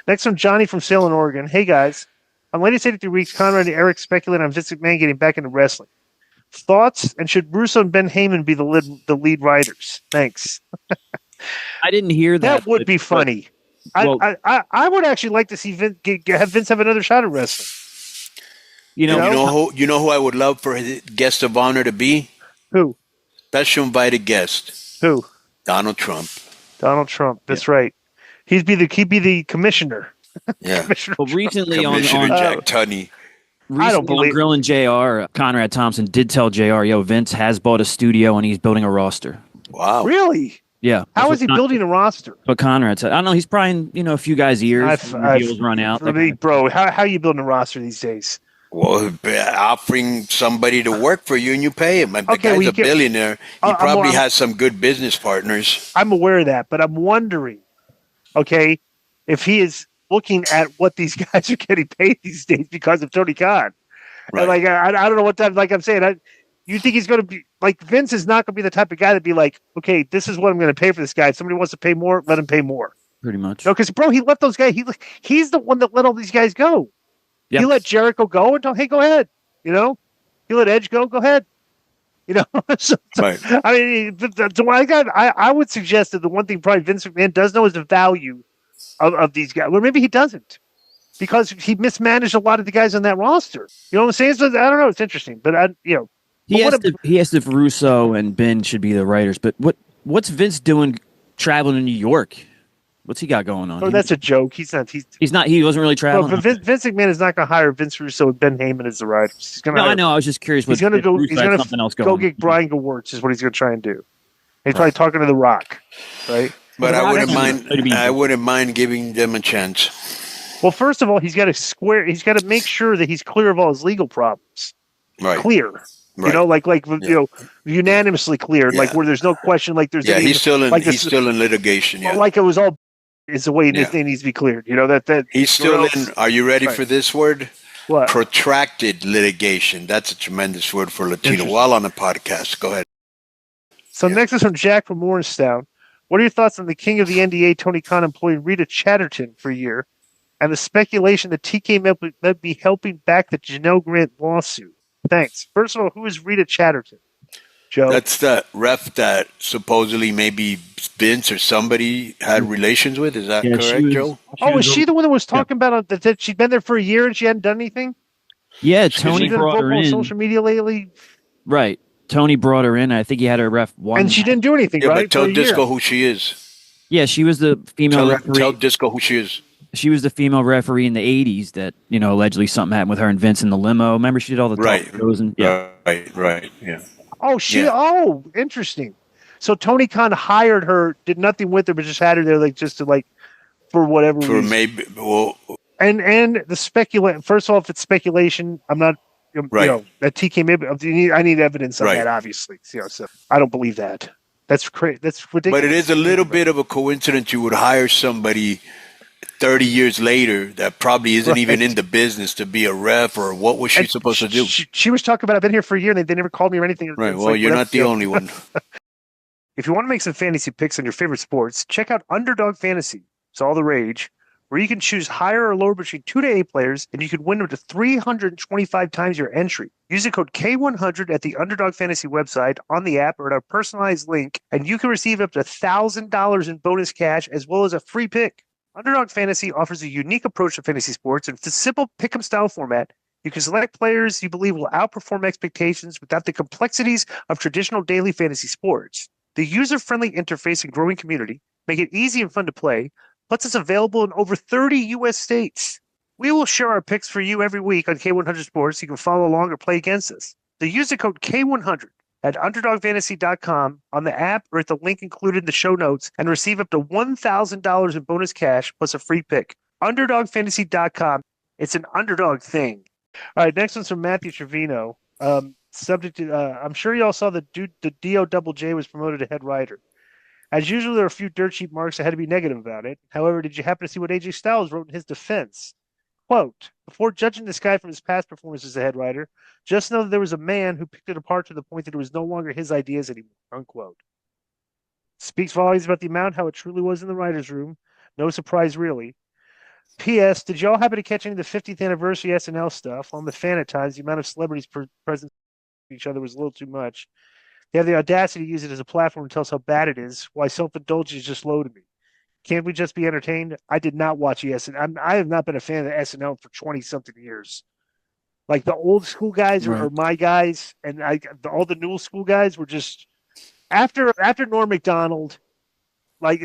Next one, Johnny from Salem, Oregon. Hey, guys. On latest 83 weeks, Conrad and Eric speculate on Vince McMahon getting back into wrestling. Thoughts? And should Russo and Ben Heyman be the lead writers? Thanks. I didn't hear that. That would be funny. I would actually like to see Vince have another shot at wrestling. You know who I would love for his guest of honor to be? Who? Special invited guest. Who? Donald Trump. Donald Trump. That's right. He'd be the commissioner. Yeah. Commissioner well, recently Commissioner on Jack Tunney. I don't believe on Grilling JR, Conrad Thompson did tell JR, Vince has bought a studio and he's building a roster. Wow. Really? Yeah. How is he building a roster? But Conrad said, I don't know, he's probably, a few guys' ears. Deals run out. Bro, how are you building a roster these days? Well, offering somebody to work for you and you pay him. The guy's a billionaire. He probably has some good business partners. I'm aware of that, but I'm wondering, if he is looking at what these guys are getting paid these days because of Tony Khan. Right. And I don't know what time, like I'm saying, you think he's going to be, Vince is not going to be the type of guy to be like, okay, this is what I'm going to pay for this guy. If somebody wants to pay more, let him pay more. Pretty much. No, because, bro, he let those guys, he's the one that let all these guys go. Yep. He let Jericho go and told, hey, go ahead. He let Edge go ahead. Right. I mean, I would suggest that the one thing probably Vince McMahon does know is the value of these guys. Well, maybe he doesn't because he mismanaged a lot of the guys on that roster. You know what I'm saying? So I don't know. It's interesting, but he asked if Russo and Ben should be the writers. But what's Vince doing traveling to New York? What's he got going on? Oh, that's a joke. He's not. He wasn't really traveling. But Vince McMahon is not going to hire Vince Russo and Ben Heyman as the writers. He's going to. I know. I was just curious. He's going to go. He's going to go get Brian Gewirtz. Is what he's going to try and do. He's probably talking to The Rock, right? But I wouldn't mind. I wouldn't mind giving them a chance. Well, first of all, he's got to make sure that he's clear of all his legal problems. Right. Clear. Right. Unanimously cleared. Like where there's no question. Like there's. Yeah, he's still in litigation. Yeah. Like it was all. Is the way this thing needs to be cleared. That he's still in. Are you ready for this word? What? Protracted litigation. That's a tremendous word for Latino. While on the podcast, go ahead. So next is from Jack from Morristown. What are your thoughts on the king of the NDA, Tony Khan, employing Rita Chatterton for a year, and the speculation that TK might be helping back the Janelle Grant lawsuit? Thanks. First of all, who is Rita Chatterton? Joe? That's the ref that supposedly maybe Vince or somebody had relations with. Is that correct, Joe? Was she the one that was talking about that she'd been there for a year and she hadn't done anything? Yeah, Tony brought her in. On social media lately. Right. Tony brought her in. I think he had her ref one. And she didn't do anything, right? But tell Disco who she is. Yeah, she was the female referee. Tell Disco who she is. She was the female referee in the 80s that, allegedly something happened with her and Vince in the limo. Remember, she did all the talk shows and Right, yeah. Oh, interesting. So Tony Khan hired her, did nothing with her, but just had her there, for whatever reason. For maybe, and the speculation. First of all, if it's speculation, I'm not, that TK maybe. I need evidence of that, obviously. So I don't believe that. That's crazy. That's ridiculous. But it is a little bit of a coincidence you would hire somebody 30 years later that probably isn't even in the business to be a ref, or what was she supposed to do? She was talking about, I've been here for a year and they never called me or anything. Right. Well, you're not the only one. If you want to make some fantasy picks on your favorite sports, check out Underdog Fantasy. It's all the rage, where you can choose higher or lower between 2 to 8 players, and you can win up to 325 times your entry. Use the code K100 at the Underdog Fantasy website, on the app, or at our personalized link, and you can receive up to $1,000 in bonus cash as well as a free pick. Underdog Fantasy offers a unique approach to fantasy sports, and it's a simple pick-em style format. You can select players you believe will outperform expectations without the complexities of traditional daily fantasy sports. The user-friendly interface and growing community make it easy and fun to play, plus it's available in over 30 U.S. states. We will share our picks for you every week on K100 Sports. You can follow along or play against us. So use the code K100 at UnderdogFantasy.com on the app or at the link included in the show notes and receive up to $1,000 in bonus cash plus a free pick. UnderdogFantasy.com. It's an underdog thing. All right, next one's from Matthew Trevino. Subject to, I'm sure y'all saw the DO Double J was promoted to head writer. As usual, there are a few dirt sheet marks that had to be negative about it. However, did you happen to see what AJ Styles wrote in his defense? Quote, before judging this guy from his past performances as a head writer, just know that there was a man who picked it apart to the point that it was no longer his ideas anymore, unquote. Speaks volumes about the amount, how it truly was in the writer's room. No surprise, really. P.S. Did y'all happen to catch any of the 50th anniversary SNL stuff? On the fan at times, the amount of celebrities present each other was a little too much. They have the audacity to use it as a platform to tell us how bad it is. Why self-indulgence is just low to me. Can't we just be entertained? I did not watch SNL. I have not been a fan of SNL for 20-something years. Like the old school guys are my guys, and all the new school guys were just after Norm Macdonald. Like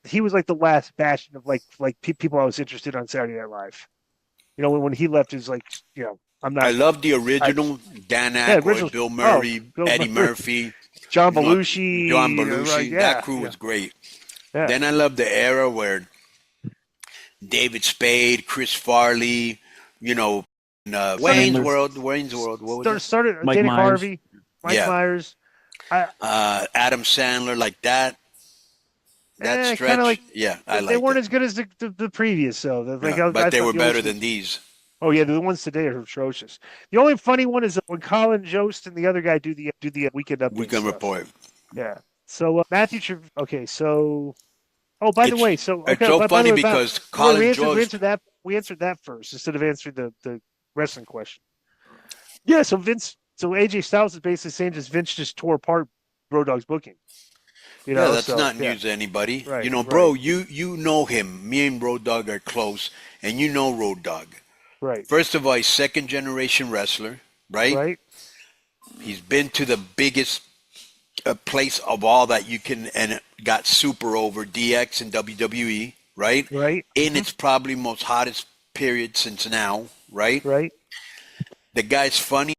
he was like the last bastion of like people I was interested on Saturday Night Live. You know, when he left, it was like, you know, I'm not. I love the original Dan Aykroyd, Bill Murray, Eddie Murphy, John Belushi. That crew was great. Yeah. Then I love the era where David Spade, Chris Farley, you know, Wayne's World. What was started Danny Harvey, Mike Myers, Adam Sandler, like that. That stretch, like, I like. They weren't as good as the previous, though. But they were better than these. Oh yeah, the ones today are atrocious. The only funny one is when Colin Jost and the other guy do the weekend update. Weekend report. Yeah. So Matthew. Okay. So. Oh, by the way, it's so funny because Colin Jost. We answered that first instead of answering the wrestling question. Yeah. So AJ Styles is basically saying Vince just tore apart Road Dogg's booking. You know, that's not news to anybody. Right, you know, bro, you know him. Me and Road Dogg are close, and you know Road Dogg. Right. First of all, he's second-generation wrestler, right? Right. He's been to the biggest place of all that you can, and got super over DX and WWE, right? Right. In its probably most hottest period since now, right? Right. The guy's funny,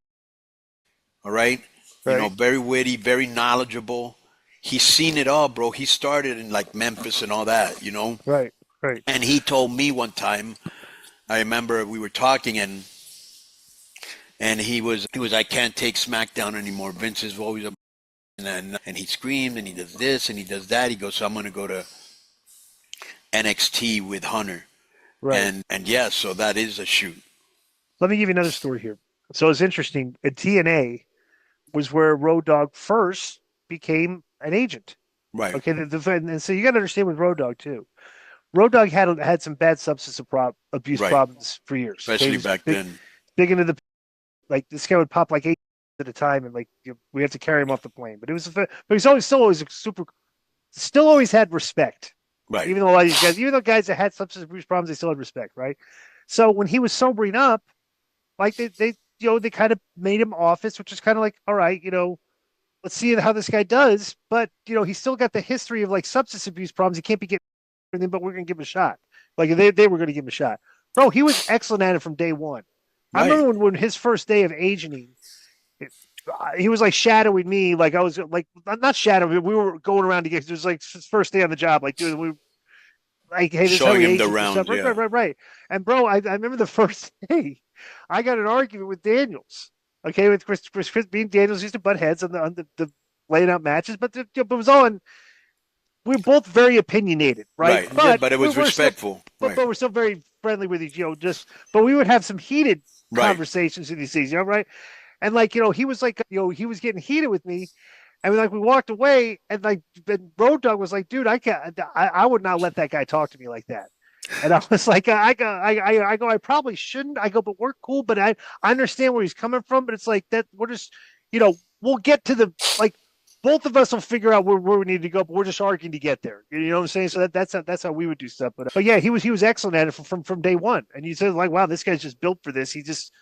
all right? You know, very witty, very knowledgeable. He's seen it all, bro. He started in like Memphis and all that, you know? Right. And he told me one time, I remember we were talking and he was I can't take SmackDown anymore. Vince is always a and he screamed and he does this and he does that. He goes, so I'm gonna go to NXT with Hunter. Right. And yeah, so that is a shoot. Let me give you another story here. So it's interesting. At TNA was where Road Dogg first became an agent. Right. Okay. And so you got to understand with Road Dogg too. Road Dogg had some bad substance abuse problems for years. Especially back then. Big into like this guy would pop like 8 at a time, and like we had to carry him off the plane. But he's still always had respect. Right. Even though a lot of these guys, even though guys that had substance abuse problems, they still had respect. Right. So when he was sobering up, like they kind of made him office, which is kind of like, all right, let's see how this guy does. But he's still got the history of like substance abuse problems. He can't be getting anything, but we're gonna give him a shot. Like they were gonna give him a shot. Bro, he was excellent at it from day one. Right. I remember when his first day of agenting, he was like shadowing me. Like I was like not shadowing. We were going around to get. It was like his first day on the job. Like dude, we like hey, this showing him the round. Yeah. Right. And bro, I remember the first day, I got an argument with Daniels. Okay, with Chris being Daniels used to butt heads on the laying out matches, but it was all in. We were both very opinionated, right? But it was respectful. But we're still very friendly with each, but we would have some heated conversations in these things, right? And like, he was like, he was getting heated with me, and we walked away, and like, Road Dogg was like, dude, I would not let that guy talk to me like that. And I was like, I go, I probably shouldn't. I go, but we're cool. But I understand where he's coming from. But it's like that. We're just, we'll get to the like. Both of us will figure out where we need to go, but we're just arguing to get there. You know what I'm saying? So that's how we would do stuff. But yeah, he was excellent at it from day one. And you said like, wow, this guy's just built for this. He's just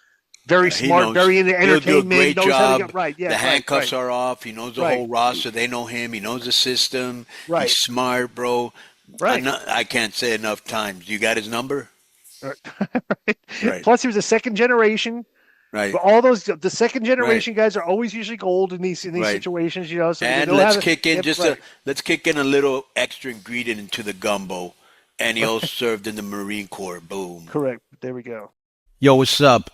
very smart, very into entertainment. He'll do a great job. Right. Yeah. The handcuffs are off. He knows the whole roster. They know him. He knows the system. Right. He's smart, bro. Right. I can't say enough times. You got his number? Right. Plus, he was a second generation. Right. But all the second generation guys are always usually gold in these situations, So and let's kick in a little extra ingredient into the gumbo, and he also served in the Marine Corps. Boom. Correct. There we go. Yo, what's up?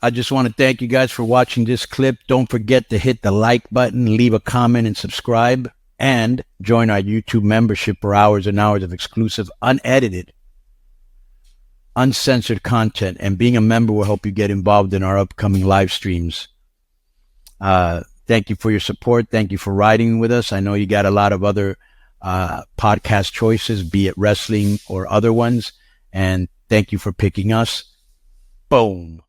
I just want to thank you guys for watching this clip. Don't forget to hit the like button, leave a comment, and subscribe, and join our YouTube membership for hours and hours of exclusive, unedited, uncensored content, and being a member will help you get involved in our upcoming live streams. Thank you for your support. Thank you for riding with us. I know you got a lot of other podcast choices, be it wrestling or other ones. And Thank you for picking us. Boom.